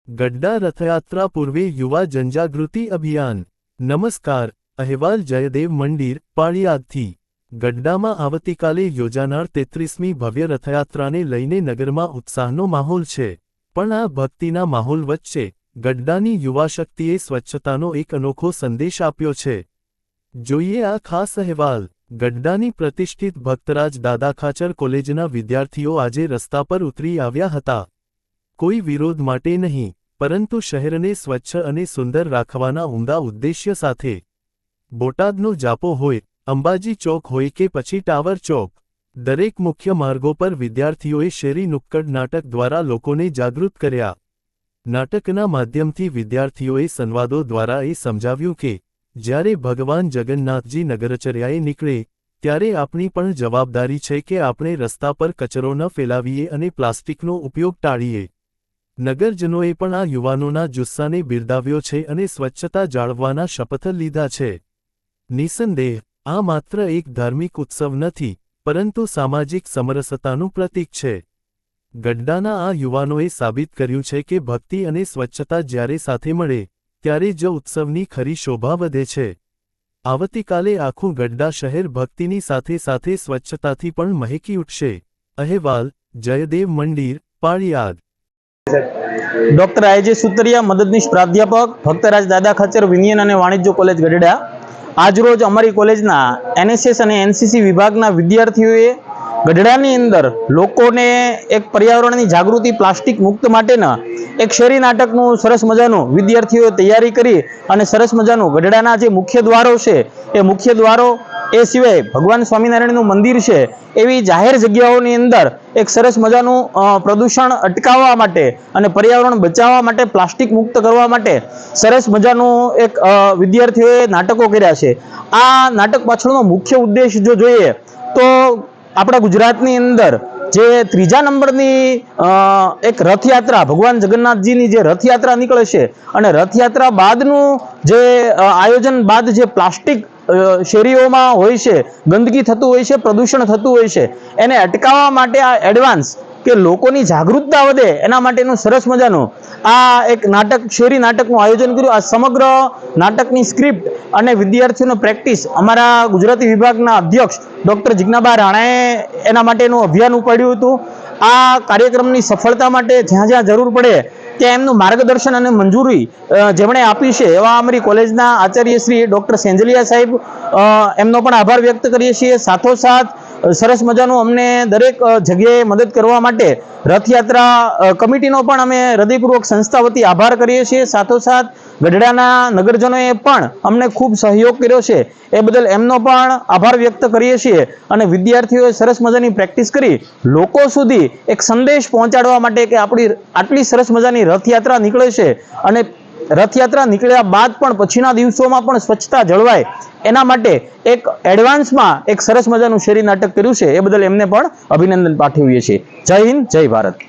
ગડ્ડા રથયાત્રા પૂર્વે યુવા જનજાગૃતિ અભિયાન। નમસ્કાર, અહેવાલ જયદેવ મંદિર, પાળિયાદથી। ગડ્ડામાં આવતીકાલે યોજાનાર 33મી ભવ્ય રથયાત્રાને લઈને નગરમાં ઉત્સાહનો માહોલ છે, પણ આ ભક્તિના માહોલ વચ્ચે ગડ્ડાની યુવાશક્તિએ સ્વચ્છતાનો એક અનોખો સંદેશ આપ્યો છે। જોઈએ આ ખાસ અહેવાલ। ગડ્ડાની પ્રતિષ્ઠિત ભક્તરાજ દાદા ખાચર કોલેજના વિદ્યાર્થીઓ આજે રસ્તા પર ઉતરી આવ્યા હતા। કોઈ વિરોધ માટે નહીં, પરંતુ શહેરને સ્વચ્છ અને સુંદર રાખવાના ઉમદા ઉદ્દેશ્ય સાથે। બોટાદનો જાપો હોય, અંબાજી ચોક હોય કે પછી ટાવર ચોક, દરેક મુખ્ય માર્ગો પર વિદ્યાર્થીઓએ શેરી નુક્કડ નાટક દ્વારા લોકોને જાગૃત કર્યા। નાટકના માધ્યમથી વિદ્યાર્થીઓએ સંવાદો દ્વારા એ સમજાવ્યું કે જ્યારે ભગવાન જગન્નાથજી નગરચર્યાએ નીકળે ત્યારે આપણી પણ જવાબદારી છે કે આપણે રસ્તા પર કચરો ન ફેલાવીએ અને પ્લાસ્ટિકનો ઉપયોગ ટાળીએ। નગરજનોએ પણ આ યુવાનોના જુસ્સાને બિરદાવ્યો છે અને સ્વચ્છતા જાળવવાના શપથ લીધા છે। નિસંદેહ, આ માત્ર એક ધાર્મિક ઉત્સવ નથી, પરંતુ સામાજિક સમરસતાનું પ્રતીક છે। ગડ્ડાના આ યુવાનોએ સાબિત કર્યું છે કે ભક્તિ અને સ્વચ્છતા જ્યારે સાથે મળે ત્યારે જ ઉત્સવની ખરી શોભા વધે છે। આવતીકાલે આખું ગડ્ડા શહેર ભક્તિની સાથે સાથે સ્વચ્છતાથી પણ મહેકી ઉઠશે। અહેવાલ જયદેવ મંદિર, પાળિયાદ। ડોક્ટર આઈજે સુતરિયા, મદદનીશ પ્રાધ્યાપક, ભક્તરાજ દાદા ખાચર વિજ્ઞાન અને વાણિજ્ય કોલેજ ગઢડા। આજરોજ અમારી કોલેજના એનએસએસ અને એનસીસી વિભાગના વિદ્યાર્થીઓએ ગઢડાની અંદર લોકોને એક પર્યાવરણની જાગૃતિ, પ્લાસ્ટિક મુક્ત માટેના એક શેરી નાટકનું સરસ મજાનું વિદ્યાર્થીઓએ તૈયારી કરી અને સરસ મજાનું ગઢડાના જે મુખ્ય દ્વારો છે એ મુખ્ય દ્વારો, એ સિવાય ભગવાન સ્વામિનારાયણનું મંદિર છે એવી જાહેર જગ્યાઓની અંદર એક સરસ મજાનું પ્રદૂષણ અટકાવવા માટે અને પર્યાવરણ બચાવવા માટે, પ્લાસ્ટિક મુક્ત કરવા માટે સરસ મજાનું એક વિદ્યાર્થીઓએ નાટકો કર્યા છે। આ નાટક પાછળનો મુખ્ય ઉદ્દેશ જો જોઈએ તો આપણા ગુજરાતની અંદર જે 3જા નંબરની એક રથયાત્રા, ભગવાન જગન્નાથજીની જે રથયાત્રા નીકળે છે અને રથયાત્રા બાદનું જે આયોજન બાદ જે પ્લાસ્ટિક શેરીઓમાં હોય છે, ગંદકી થતું હોય છે, પ્રદૂષણ થતું હોય છે, એને અટકાવવા માટે આ એડવાન્સ કે લોકોની જાગૃતતા વધે એના માટેનું સરસ મજાનું આ એક નાટક, શેરી નાટકનું આયોજન કર્યું। આ સમગ્ર નાટકની સ્ક્રિપ્ટ અને વિદ્યાર્થીઓનો પ્રેક્ટિસ અમારા ગુજરાતી વિભાગના અધ્યક્ષ ડૉક્ટર જિજ્ઞાબા રાણાએ એના માટેનું અભિયાન ઉપાડ્યું હતું। આ કાર્યક્રમની સફળતા માટે જ્યાં જ્યાં જરૂર પડે ત્યાં એમનું માર્ગદર્શન અને મંજૂરી જેમણે આપી છે એવા અમારી કોલેજના આચાર્ય શ્રી ડૉક્ટર સેંજલિયા સાહેબ, એમનો પણ આભાર વ્યક્ત કરીએ છીએ। સાથોસાથ સરસ મજાનું અમને દરેક જગ્યાએ મદદ કરવા માટે રથયાત્રા કમિટીનો પણ અમે હૃદયપૂર્વક સંસ્થા વતી આભાર કરીએ છીએ। સાથોસાથ ગઢડાના નગરજનોએ પણ અમને ખૂબ સહયોગ કર્યો છે, એ બદલ એમનો પણ આભાર વ્યક્ત કરીએ છીએ। અને વિદ્યાર્થીઓએ સરસ મજાની પ્રેક્ટિસ કરી લોકો સુધી એક સંદેશ પહોંચાડવા માટે કે આપણી આટલી સરસ મજાની રથયાત્રા નીકળે છે અને રથયાત્રા નીકળ્યા બાદ પણ પછીના દિવસોમાં પણ સ્વચ્છતા જળવાય એના માટે એક એડવાન્સમાં એક સરસ મજાનું શેરી નાટક કર્યું છે, એ બદલ એમને પણ અભિનંદન પાઠવીએ છીએ। જય હિન્દ, જય ભારત।